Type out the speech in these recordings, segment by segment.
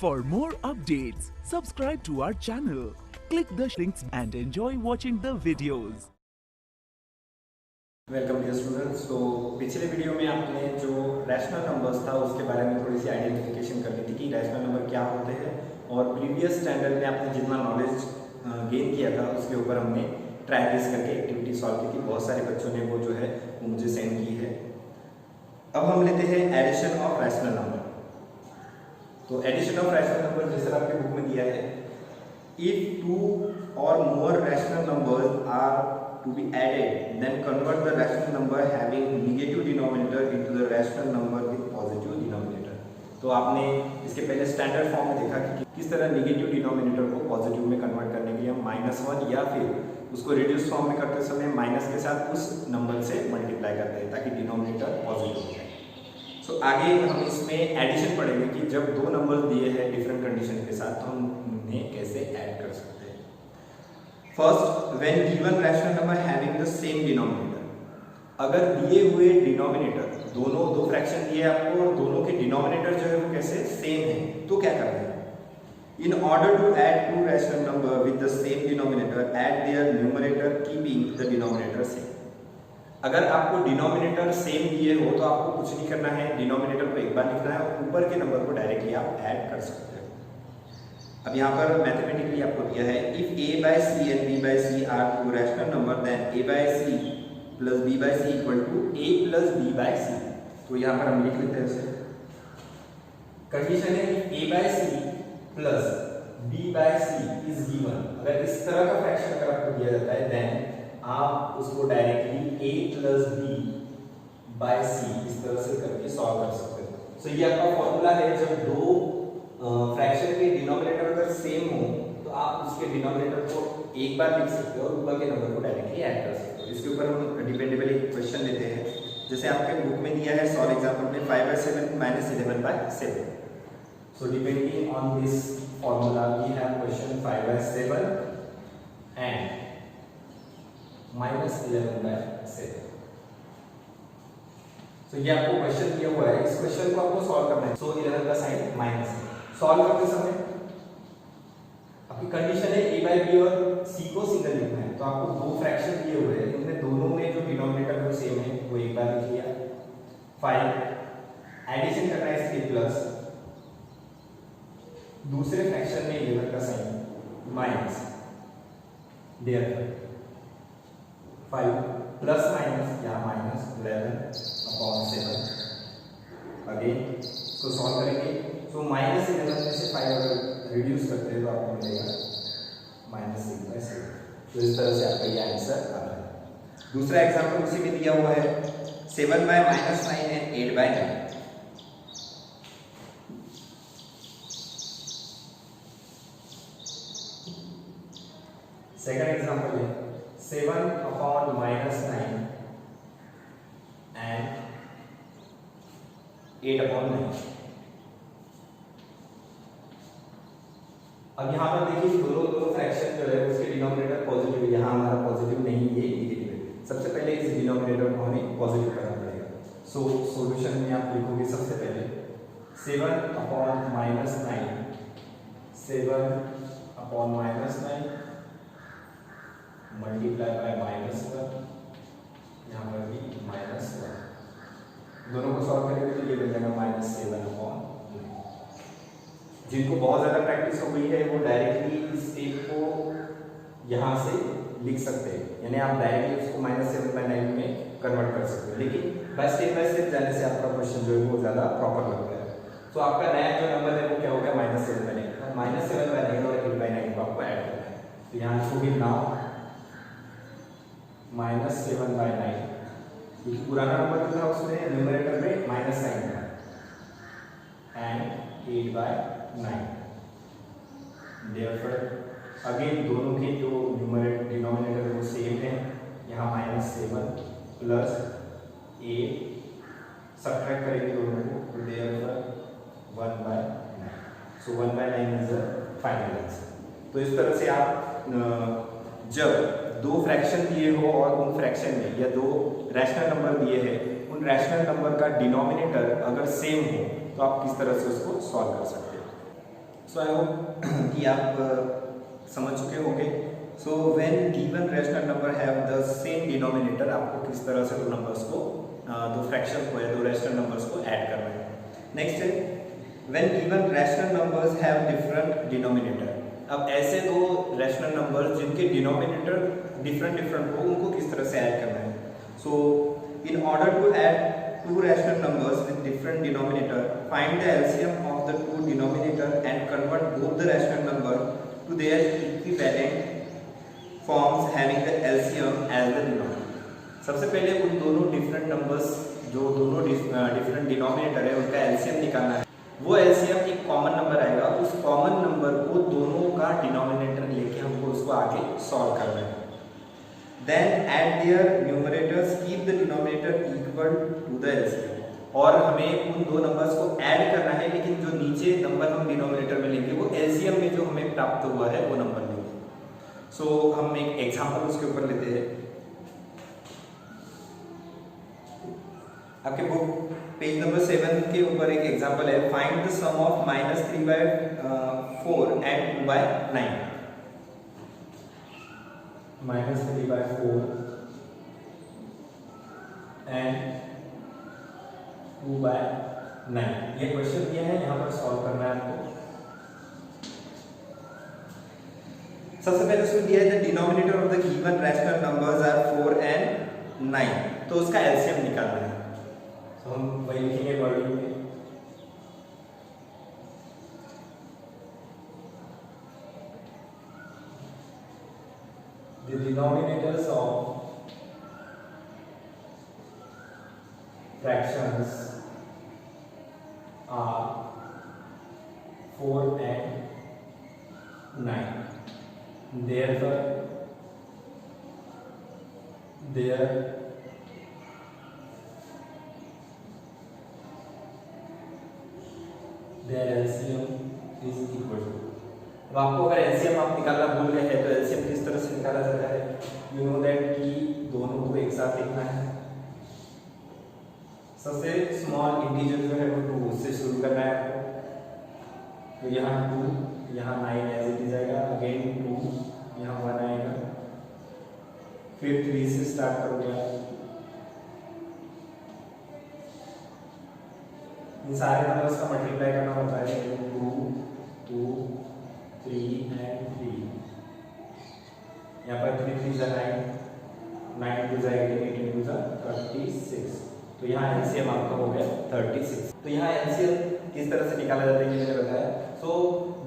For more updates, subscribe to our channel, click the links and enjoy watching the videos. Welcome dear students. तो पिछले video में आपने जो rational numbers था उसके बारे में थोड़ी सी आइडेंटिफिकेशन करनी थी कि रैशनल नंबर क्या होते हैं, और प्रीवियस स्टैंडर्ड में आपने जितना नॉलेज गेन किया था उसके ऊपर हमने ट्रायल्स करके एक्टिविटी सॉल्व की थी। बहुत सारे बच्चों ने वो जो है वो मुझे सेंड की है। अब हम लेते हैं एडिशन ऑफ रैशनल नंबर। तो एडिशन ऑफ रैशनल नंबर जैसे आपके बुक में दिया है, इफ टू और more rational numbers are to be added, then convert the rational number having negative denominator into the rational number with positive denominator। तो आपने इसके पहले स्टैंडर्ड फॉर्म में देखा कि किस तरह नेगेटिव डिनोमिनेटर को पॉजिटिव में कन्वर्ट करने के लिए हम -1 या फिर उसको रिड्यूस फॉर्म में करते समय माइनस के साथ उस नंबर से मल्टीप्लाई करते हैं ताकि डिनोमिनेटर पॉजिटिव हो जाए। सो आगे हम इसमें एडिशन पढ़ेंगे कि जब दो नंबर दिए हैं डिफरेंट कंडीशन के साथ तो हम उन्हें कैसे ऐड कर सकते हैं। First, when given rational number having the same denominator, अगर दिए हुए डिनोमिनेटर दोनों दो फ्रैक्शन दिए आपको और दोनों के डिनोमिनेटर जो है वो कैसे सेम है, तो क्या करना है? In order to add two rational number with the same denominator add their numerator keeping the denominator same. अगर आपको डिनोमिनेटर सेम दिए हो तो आपको कुछ नहीं करना है, डिनोमिनेटर को एक बार लिखना है और ऊपर के नंबर को डायरेक्टली आप ऐड कर सकते हैं। अब यहाँ पर मैथमेटिकली आपको दिया है, if a by c and b by c are two rational number then a by c plus b by c equal to a plus b by c। तो यहाँ पर हम लिख लेते हैं इसे। कंडीशन है कि a by c plus b by c is given। अगर इस तरह का फ्रैक्शन अगर आपको दिया जाता है देन आप उसको directly a plus b by c इस तरह से करके सॉल्व कर सकते हो। सो ये आपका फॉर्मूला है, जब दो फ्रैक्शन के डिनोमिनेटर अगर सेम हो तो आप उसके डिनोमिनेटर को एक बार लिख सकते हो और ऊपर के नंबर को डायरेक्टली ऐड कर सकते हो। इसके ऊपर हम डिपेंडेबल एक क्वेश्चन लेते हैं, जैसे आपके बुक में दिया है सॉल्व एग्जांपल में 5/7 - 11/7। So depending on this formula we have question 5/7 and -11/7। तो ये आपको क्वेश्चन दिया हुआ है, इस क्वेश्चन को आपको सॉल्व करना है। सो 11 का साइन माइनस है। सॉल्व करते समय आपकी कंडीशन है a by b और c को सिंगल लिखना है, तो आपको दो फ्रैक्शन दिए हुए हैं, इनमें दोनों में जो डिनोमिनेटर वो सेम है वो एक बार लिख लिया। 5 एडिशन करना है इसके प्लस, दूसरे फ्रैक्शन में 11 का sign minus, therefore 5 plus minus या -11/7। अगेन इसको सॉल्व करेंगे, तो -11 में से 5 अगर रिड्यूस करते हैं तो आपको मिलेगा -6/7। तो इस तरह से आपका ये आंसर आ रहा है। दूसरा एग्जांपल उसी में दिया हुआ है 7/-9 एंड 8/9। सेकंड एग्जांपल है 7/-9 एंड 8/9। अब यहाँ पर देखिए दोनों फ्रैक्शन जो है उसके डिनोमिनेटर पॉजिटिव है, यहाँ हमारा पॉजिटिव नहीं, ये नेगेटिव है। सबसे पहले इस डिनोमिनेटर को हमें पॉजिटिव करना पड़ेगा। सो सॉल्यूशन में आप लिखोगे सबसे पहले 7/-9 7/-9 मल्टीप्लाई बाय -1, यहाँ पर भी -1। दोनों को सॉल्व करेंगे तो ये बन जाएगा -7/9। जिनको बहुत ज़्यादा प्रैक्टिस हो गई है वो डायरेक्टली इस स्टेप को यहाँ से लिख सकते हैं, यानी आप डायरेक्टली उसको -7/9 में कन्वर्ट कर सकते हैं, लेकिन बाय स्टेप जाने से आपका क्वेश्चन जो है वो ज़्यादा प्रॉपर लगता है। तो आपका नया जो नंबर है वो क्या होगा, -7/9। -7/9 और 8/9 को आपको ऐड करना है। तो यहाँ लिखोगे नाउ -7/9, क्योंकि पुराना नंबर जो था उसमें न्यूमरेटर में माइनस साइन था, एंड 8/9। देयरफॉर अगेन दोनों के जो डिनोमिनेटर वो सेम है, यहाँ -7 प्लस 8 सब्ट्रैक्ट करेंगे दोनों को, तो therefore 1/9। So 1/9 is the final answer. तो इस तरह से आप जब दो फ्रैक्शन दिए हो और उन फ्रैक्शन में या दो रैशनल नंबर दिए हैं, उन रैशनल नंबर का डिनोमिनेटर अगर सेम हो तो आप किस तरह से उसको सॉल्व कर सकते हैं। सो आई होप कि आप समझ चुके होंगे। So when given rational number have the same denominator, आपको किस तरह से दो नंबर्स को, दो फ्रैक्शन को या दो रैशनल नंबर्स को ऐड करना है। नेक्स्ट है when given rational numbers have different denominator. अब ऐसे दो रैशनल नंबर्स जिनके डिनोमिनेटर डिफरेंट हो, उनको किस तरह से ऐड करना है। So in order to add two rational numbers with different denominator, find the LCM of the two denominator and convert both the rational number to their equivalent forms having the LCM as the denominator। सबसे पहले उन दोनों different numbers जो दोनों different denominator है उनका LCM निकालना है। वो LCM एक कॉमन नंबर आएगा, उस कॉमन नंबर को दोनों का डिनोमिनेटर लेके हमको उसको आगे सॉल्व करना है। Then add their numerators, keep the denominator equal to the LCM। और हमें उन दो नंबर्स को ऐड करना है, लेकिन जो नीचे नंबर हम डिनोमिनेटर में लेंगे वो LCM में जो हमें प्राप्त हुआ है वो नंबर लेंगे। सो हम एक एग्जांपल उसके ऊपर लेते हैं। आपके बुक पेज नंबर 7 के ऊपर एक एग्जांपल है, find the sum of -3/4 and 2/9। -3/4 and 2/9 ये क्वेश्चन दिया है, यहाँ पर सॉल्व करना है आपको। सबसे पहले उसमें दिया है the denominator of the given rational numbers are 4 and 9, तो उसका एलसीएम निकालना है। तो हम वही लिखेंगे वर्डिंग में, the denominators of fractions are 4 and 9, therefore their LCM is equal to। अब आपको अगर एलसीएम आप निकालना भूल गए हैं तो एलसीएम किस तरह से निकाला जाता है, यू नो दैट कि दोनों को एक साथ लिखना है। सबसे स्मॉल इंटीजर जो है वो 2 उससे शुरू करना है आपको। तो यहाँ 2, यहाँ 9 एज इट इज आएगा, अगेन 2, यहाँ 1 आएगा, फिर 3 से स्टार्ट करोगे आप। इन सारे नंबर्स का मल्टीप्लाई करना होता है, 2, 2, 3 and 3। यहाँ पर 3 3 जा 9, 9 2 जा 18, 18 2 जा 36। तो यहाँ एलसीएम आपका हो गया 36। तो यहाँ एलसीएम किस तरह से निकाला जाता है ये मैंने बताया। सो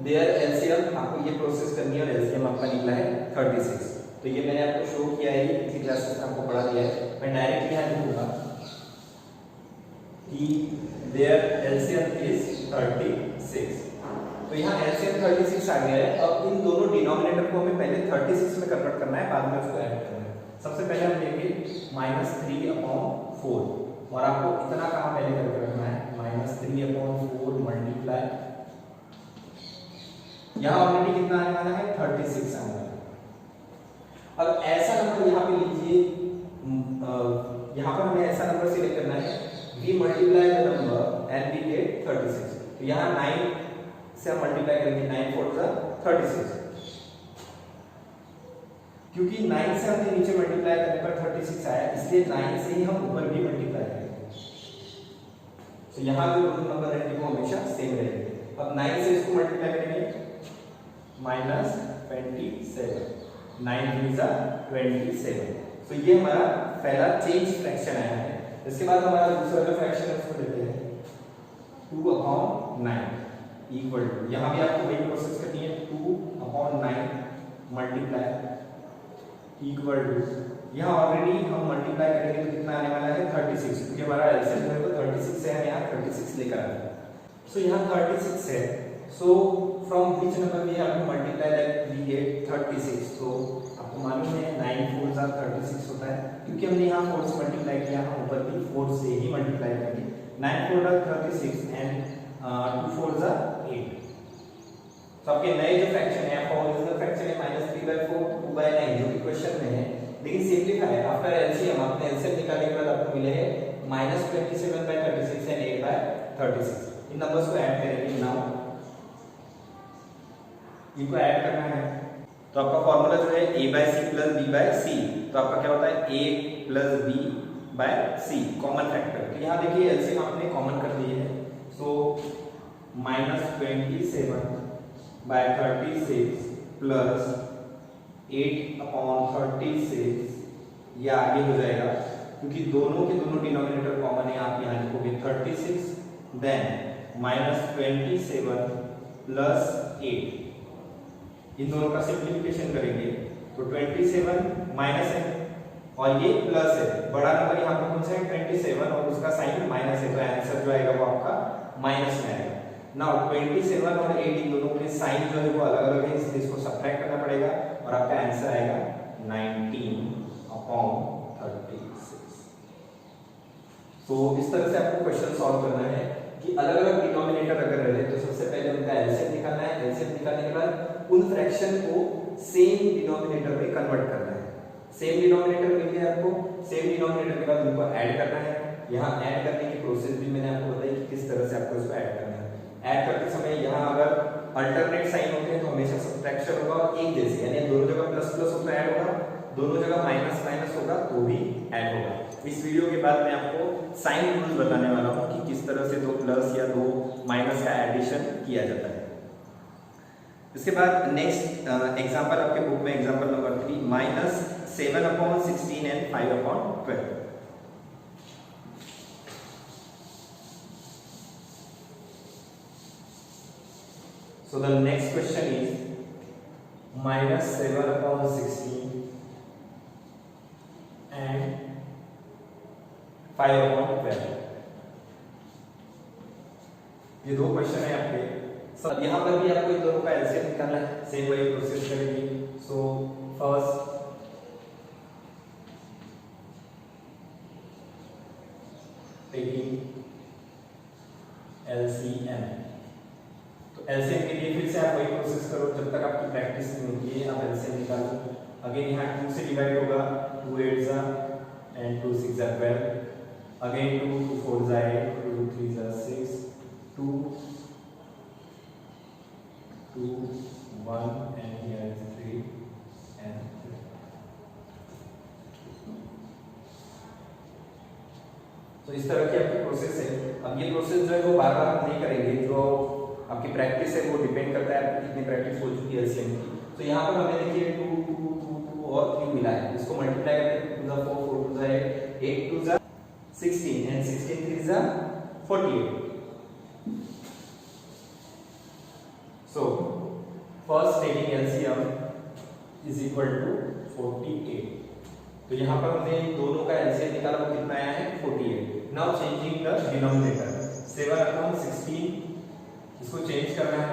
देयर एलसीएम आपको ये प्रोसेस करनी है और एलसीएम आपका निकला है 36। तो ये मैंने आपको शो किया है, किसी क्लासेस में आपको पढ़ा दिया है। मैं डायरेक्ट यहाँ लिखूंगा कि देयर एलसीएम इज 36। तो यहाँ एलसीएम 36 आ गया है। अब इन दोनों डिनोमिनेटर को हमें पहले 36 में कन्वर्ट करना है, बाद में उसको ऐड करना है। सबसे पहले हम लेंगे -3/4 और आपको इतना कहाँ पहले करके रखना है, -3/4 मल्टीप्लाई, यहाँ ऑलरेडी कितना आने वाला है 36 आने वाला है। अब ऐसा नंबर यहाँ पे लीजिए, यहाँ पर हमें ऐसा नंबर सिलेक्ट करना है, we multiply the number and we get 36। तो यहाँ 9 से हम मल्टीप्लाई करेंगे, 9 4 जा 36, क्योंकि 9 से हमने नीचे मल्टीप्लाई करने पर 36 आया, इसलिए 9 से ही हम ऊपर भी मल्टीप्लाई करेंगे। तो यहाँ जो दोनों नंबर रहेंगे वो हमेशा सेम रहेंगे। अब 9 से इसको मल्टीप्लाई करेंगे, -27, 9 3 जा 27। तो ये हमारा पहला चेंज फ्रैक्शन आया है। इसके बाद हमारा दूसरा जो फ्रैक्शन है उसको लेते हैं 2/9 इक्वल टू, यहाँ भी आपको वही प्रोसेस करनी है, 2/9 मल्टीप्लाई इक्वल टू, यहाँ ऑलरेडी हम मल्टीप्लाई करेंगे तो कितना आने वाला है 36, क्योंकि हमारा एलसीएम है तो 36 से हम यहाँ 36 लेकर आए हैं। सो यहाँ 36 है, so from which number we have to multiply that we get 36। तो आपको मालूम है 9 4 जा 36 होता है, क्योंकि हमने यहाँ 4 से मल्टीप्लाई किया, हम ऊपर भी 4 से ही मल्टीप्लाई करेंगे। 9 4 जा 36 एंड 2 4 जा 8। तो आपके नए जो फ्रैक्शन है, आपका ओरिजिनल फ्रैक्शन है -3/4 2/9 जो कि क्वेश्चन में है, लेकिन सिंपलीफाई आफ्टर एलसीएम, आपने एलसीएम निकालने के बाद आपको मिले हैं -27/36 एंड 8/36। इन नंबर्स को ऐड करेंगे नाउ, इनको ऐड करना है। तो आपका फॉर्मूला जो है a by C plus b by C, तो आपका क्या होता है a plus b by C, common factor. तो यहाँ देखिए एलसीएम आपने कॉमन कर लिए है, सो -27 बाय 36 प्लस 8/36, ये आगे हो जाएगा क्योंकि दोनों के दोनों डिनोमिनेटर कॉमन है। आप यहाँ लिखोगे 36 देन -27 प्लस 8, इन दोनों का सिंप्लीफिकेशन करेंगे तो 27 माइनस है और ये प्लस है, बड़ा नंबर यहाँ पर कौन सा है 27 और उसका साइन माइनस है, तो आंसर जो आएगा वो आपका माइनस में आएगा। नाउ 27 और 8 इन दोनों के साइन जो है वो अलग अलग है, इसलिए इसको सब्ट्रैक्ट करना पड़ेगा और आपका आंसर आएगा 19/36। तो इस तरह से आपको क्वेश्चन सॉल्व करना है कि अलग अलग डिनोमिनेटर अगर रहे तो सबसे पहले उनका एलसीएम निकालना है, एलसीएम निकालने के बाद उन फ्रैक्शन को सेम डिनोमिनेटर में कन्वर्ट करना है। सेम डिनोमिनेटर मिल गया आपको, सेम डिनोमिनेटर के बाद उनको ऐड करना है। यहाँ ऐड करने की प्रोसेस भी मैंने आपको बताई कि किस तरह से आपको इसको ऐड करना है। ऐड करते समय यहाँ अगर अल्टरनेट साइन होते हैं तो हमेशा सब्ट्रैक्शन होगा और एक जैसे, यानी दोनों जगह प्लस प्लस होता है ऐड होगा, दोनों जगह माइनस माइनस होगा तो भी ऐड होगा। इस वीडियो के बाद मैं आपको साइन रूल्स बताने वाला हूँ कि किस तरह से दो प्लस या दो माइनस का एडिशन किया जाता है। इसके बाद नेक्स्ट एग्जांपल आपके बुक में example number 3 -7/16 and 5/12। So the next question is -7/16 and 5/12। ये दो क्वेश्चन है आपके। सब यहाँ पर भी आपको इन दोनों का एलसीएम निकालना है, सेम वही प्रोसेस करेंगे। सो फर्स्ट टेकिंग एलसीएम, तो एलसीएम के लिए फिर से आप वही प्रोसेस करो, जब तक आपकी प्रैक्टिस नहीं होती है आप एलसीएम निकालो। अगेन यहाँ 2 से डिवाइड होगा, 2 8 and 2 6 12, again 2 4 8, 2 3 6, 2 2 1 and here is 3 and 3। तो इस तरह की आपकी प्रोसेस है। अब ये प्रोसेस जो है वो बार बार आप नहीं करेंगे, जो आपकी प्रैक्टिस है वो डिपेंड करता है आपकी कितनी प्रैक्टिस हो चुकी है एलसीएम की। तो यहाँ पर हमें देखिए 2 2 2 2 और 3 मिला है, इसको मल्टीप्लाई करके 2 4 4 2 8 8 2 16 and 16 3 48। So first taking LCM is equal to 48। तो यहाँ पर हमने दोनों का LCM निकाला, वो कितना आया है 48। Now changing the denominator, 7/16 इसको चेंज करना है,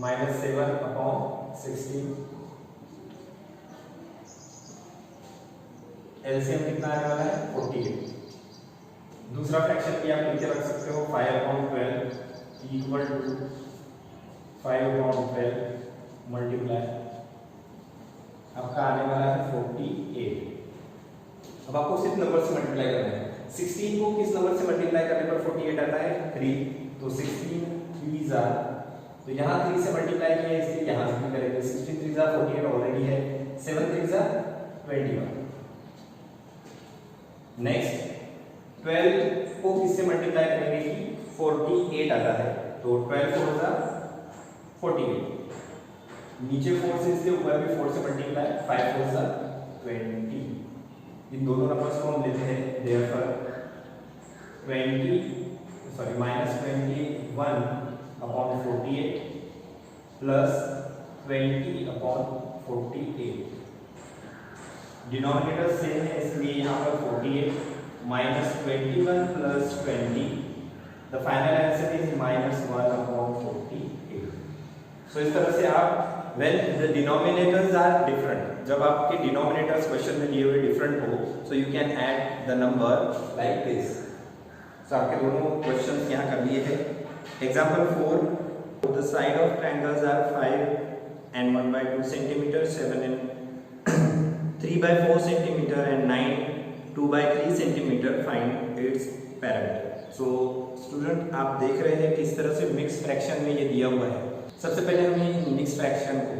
-7/16। एलसीएम कितना आने वाला है 48। दूसरा फ्रैक्शन भी आप नीचे रख सकते हो, 5/12 इक्वल टू 5/12 मल्टीप्लाई, आपका आने वाला है 48। अब आपको सिर्फ नंबर से मल्टीप्लाई करना है। 16 को किस नंबर से मल्टीप्लाई करने पर 48 आता है 3, तो 16 3 तो यहाँ 3 से मल्टीप्लाई किया है इसलिए यहाँ से भी करेंगे। 16 3 48 ऑलरेडी है, 7 3 21। नेक्स्ट 12 को किससे मल्टीप्लाई करेंगे कि 48 आता है, तो 12 4 48, नीचे 4 से इसके ऊपर भी 4 से मल्टीप्लाई, 5 4 20। इन दोनों नंबर्स को हम लेते हैं, देयरफॉर -21/48 प्लस 20/48। डिनोमिनेटर सेम है इसलिए यहाँ पर 48 -21 plus 20, the final answer is -1/48। सो इस तरह से आप when the denominators are different, जब आपके डिनोमिनेटर्स क्वेश्चन में दिए हुए डिफरेंट हो, so you can add the number like this। so आपके दोनों क्वेश्चंस यहाँ कर लिए हैं। Example 4, the side of triangles are 5 and 1/2 centimeter, 7 and 3/4 centimeter and 9 2/3 centimeter, find its parameter। so student आप देख रहे हैं किस तरह से मिक्स फ्रैक्शन में ये दिया हुआ है। सबसे पहले हमें मिक्स फ्रैक्शन को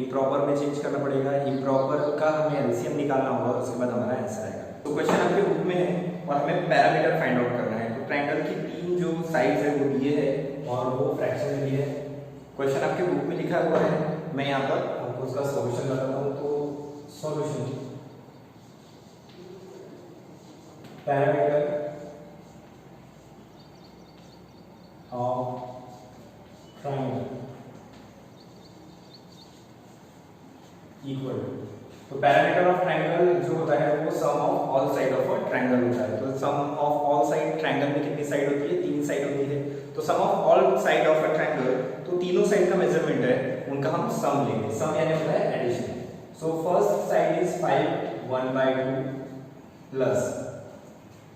इम्प्रॉपर में चेंज करना पड़ेगा। इम्प्रॉपर का हमें एलसीएम निकालना होगा, उसके बाद हमारा आंसर आएगा। तो क्वेश्चन आपके बुक में है और हमें पैरामीटर फाइंड आउट करना है। तो ट्रायंगल की 3 जो साइड्स है वो दिए है और वो फ्रैक्शन में दिए है। क्वेश्चन आपके बुक में लिखा हुआ है, मैं यहाँ पर आपको उसका सॉल्यूशन बताता हूँ। तो solution perimeter of triangle equal, तो पैरामीटर ऑफ ट्रायंगल जो होता है वो sum of all side of a triangle होता है। तो sum of all side, triangle में कितनी साइड होती है? 3 साइड होती है। तो sum of all side of a triangle, तो तीनों साइड का मेजरमेंट है उनका हम सम लेंगे। सम यानी होता है addition. So first side is 5 1/2 plus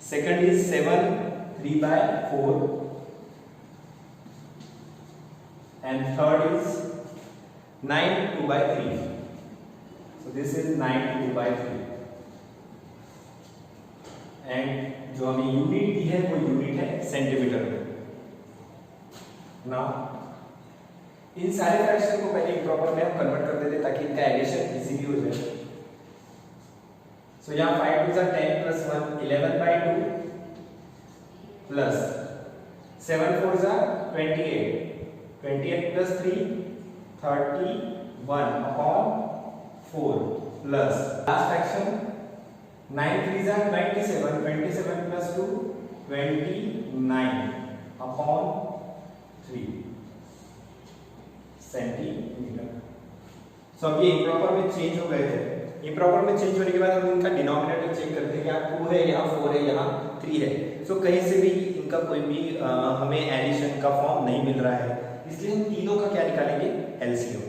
second is 7 3/4 and third is 9 2/3. So this is 9 2/3 and जो हमें यूनिट दी है वो यूनिट है सेंटीमीटर में। नाउ इन सारे फ्रैक्शन को पहले इम्प्रॉपर में हम कन्वर्ट कर देते ताकि इनका एडिशन इजीली हो जाए। सो यहाँ 5 2 10 plus 1 11/2 plus 7 4 28 28 plus 3 31 upon 4 plus last fraction 9 3 27 27 plus 2 29 upon 3 centimetre. सो अब ये इम्प्रॉपर में चेंज हो गए थे। इम्प्रॉपर में चेंज होने के बाद हम इनका डिनोमिनेटर चेक करते हैं कि यहाँ 2 है, यहाँ 4 है, यहाँ 3 है। सो कहीं से भी इनका कोई भी हमें एडिशन का फॉर्म नहीं मिल रहा है, इसलिए हम तीनों का क्या निकालेंगे? एलसीएम।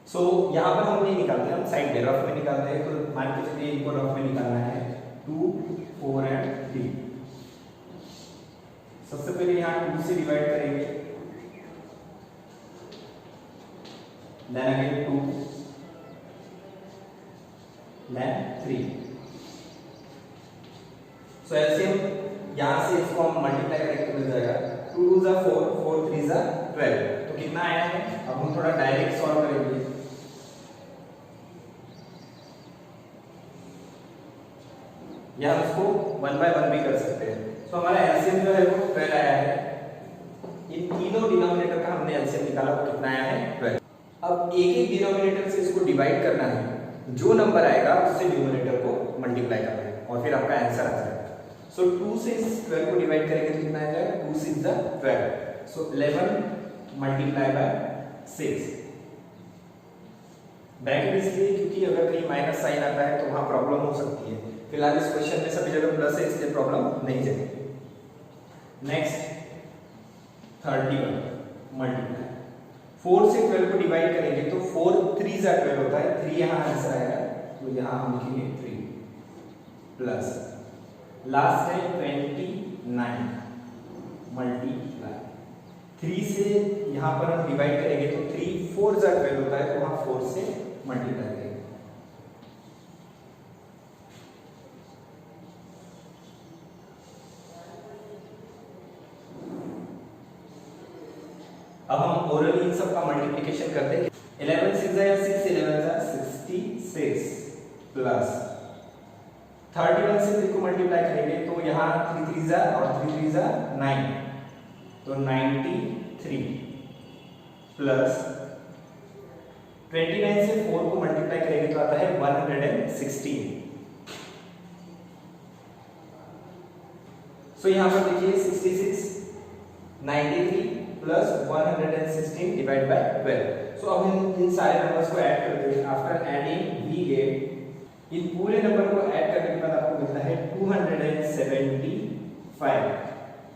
सो यहाँ पर हम नहीं निकालते, हम साइड में रफ में निकालते हैं। तो मान के चलिए इनको रफ में निकालना है 2 4 and 3। सबसे पहले यहाँ 2 से डिवाइड करेंगे, then again 2, then 3। सो एलसीएम यहाँ से इसको हम मल्टीप्लाई करेंगे तो मिल जाएगा 2 2 जा 4 4 3 जा 12। तो कितना आया है? अब हम थोड़ा डायरेक्ट सॉल्व करेंगे। या उसको 1 by 1 भी कर सकते हैं। तो हमारा एलसीएम जो है वो 12 आया है। इन तीनों डिनोमिनेटर का हमने एलसीएम निकाला, वो कितना आया है? 12। अब एक एक डिनोमिनेटर से इसको डिवाइड करना है, जो नंबर आएगा उससे डिनोमिनेटर को मल्टीप्लाई करना है और फिर आपका आंसर आ जाएगा। सो 2 से इस 12 को डिवाइड करेंगे तो कितना आ जाएगा? 2 6 जा 12। सो 11 मल्टीप्लाई बाय 6। ब्रैकेट इसलिए क्योंकि अगर कहीं माइनस साइन आता है तो वहां प्रॉब्लम हो सकती है। फिलहाल इस क्वेश्चन में सभी जगह प्लस है, इसलिए प्रॉब्लम नहीं जाएगी। नेक्स्ट 31 मल्टीप्लाई 4 से 12 को डिवाइड करेंगे तो 4 3 जा 12 होता है। 3 यहाँ आंसर आएगा, तो यहाँ हम लिखेंगे 3 प्लस लास्ट है 29 मल्टीप्लाई 3 से यहाँ पर हम डिवाइड करेंगे तो 3 4 जा 12 होता है, तो वहाँ 4 से मल्टीप्लाई करेंगे। अब हम ओरली इन सब का मल्टीप्लिकेशन करते हैं। 11 6 जा 6 11 जा 66 प्लस 31 से 3 को मल्टीप्लाई करेंगे तो यहाँ 3 3 जा और 3 3 जा 9, तो 93 प्लस 29 से 4 को मल्टीप्लाई करेंगे तो आता है 116। सो यहाँ पर देखिए 66 93 प्लस 116 डिवाइड बाय 12। सो अब हम इन सारे नंबर्स को ऐड करते हैं। आफ्टर एडिंग वी गेट, इन पूरे नंबर को ऐड करने के बाद आपको मिलता है 275।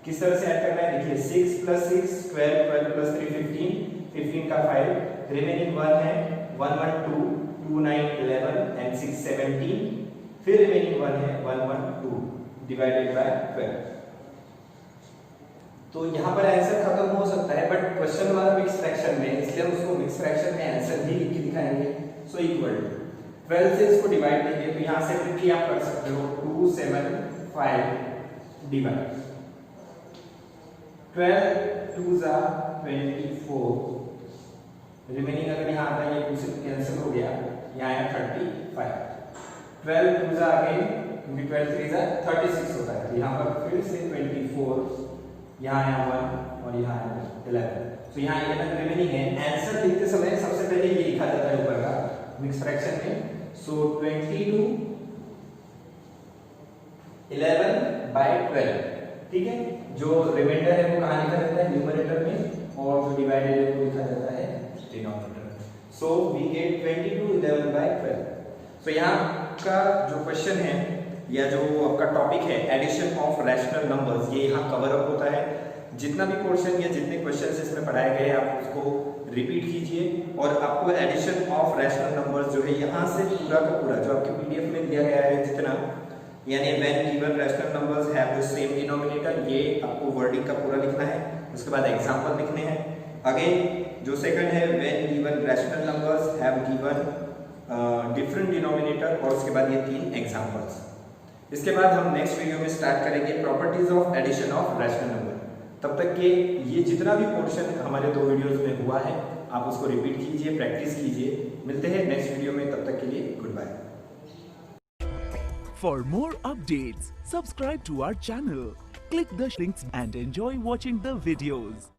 किस तरह से ऐड करना है? देखिए 6 प्लस 6 12 12 प्लस 3 15 15 का 5, रिमेनिंग 1 है 1 1 2 2 9 11 एंड 6 17, फिर रिमेनिंग 1 है 1 1 2 डिवाइडेड बाय 12। तो यहाँ पर आंसर खत्म हो सकता है, बट क्वेश्चन हमारा मिक्स फ्रैक्शन में, इसलिए हम उसको मिक्स फ्रैक्शन में आंसर भी लिख के दिखाएंगे। सो इक्वल 12 से इसको डिवाइड करेंगे तो यहाँ से फिर आप कर सकते हो 2 7 5 डिवाइड 12 2 जा 24 रिमेनिंग अगर यहाँ आता है ये 2 से कैंसिल हो गया, यहाँ आया 35, 12 2 जा अगेन क्योंकि 12 3 जा 36 होता है, तो यहाँ पर फिर से 24, यहाँ आया 1 और यहाँ आया 11, तो यहाँ 11 रिमेनिंग है। आंसर लिखते समय सबसे पहले ये लिखा जाता है ऊपर का मिक्स फ्रैक्शन में, सो 22 11/12, ठीक है। जो रिमाइंडर है वो कहाँ लिखा जाता है, न्यूमरेटर में, और जो डिवाइडेड है वो लिखा जाता है डिनोमिनेटर में। So we get 22 11/12। सो यहाँ का जो क्वेश्चन है या जो आपका टॉपिक है एडिशन ऑफ रैशनल नंबर्स, ये यहाँ कवर अप होता है। जितना भी पोर्शन या जितने क्वेश्चन इसमें पढ़ाए गए आप उसको रिपीट कीजिए, और आपको एडिशन ऑफ रैशनल नंबर्स जो है यहाँ से पूरा का पूरा जो आपके पीडीएफ में दिया गया है जितना, यानी when given rational numbers have the same denominator, ये आपको वर्डिंग का पूरा लिखना है। उसके बाद एग्जांपल लिखने हैं। अगेन जो सेकंड है when given rational numbers have given different denominator, और उसके बाद ये 3 एग्जांपल्स। इसके बाद हम नेक्स्ट वीडियो में स्टार्ट करेंगे properties of addition of rational number. तब तक के ये जितना भी पोर्शन हमारे 2 वीडियोस में हुआ है आप उसको रिपीट कीजिए, प्रैक्टिस कीजिए। मिलते हैं नेक्स्ट वीडियो में, तब तक के लिए goodbye. For more updates, subscribe to our channel, click the links and enjoy watching the videos.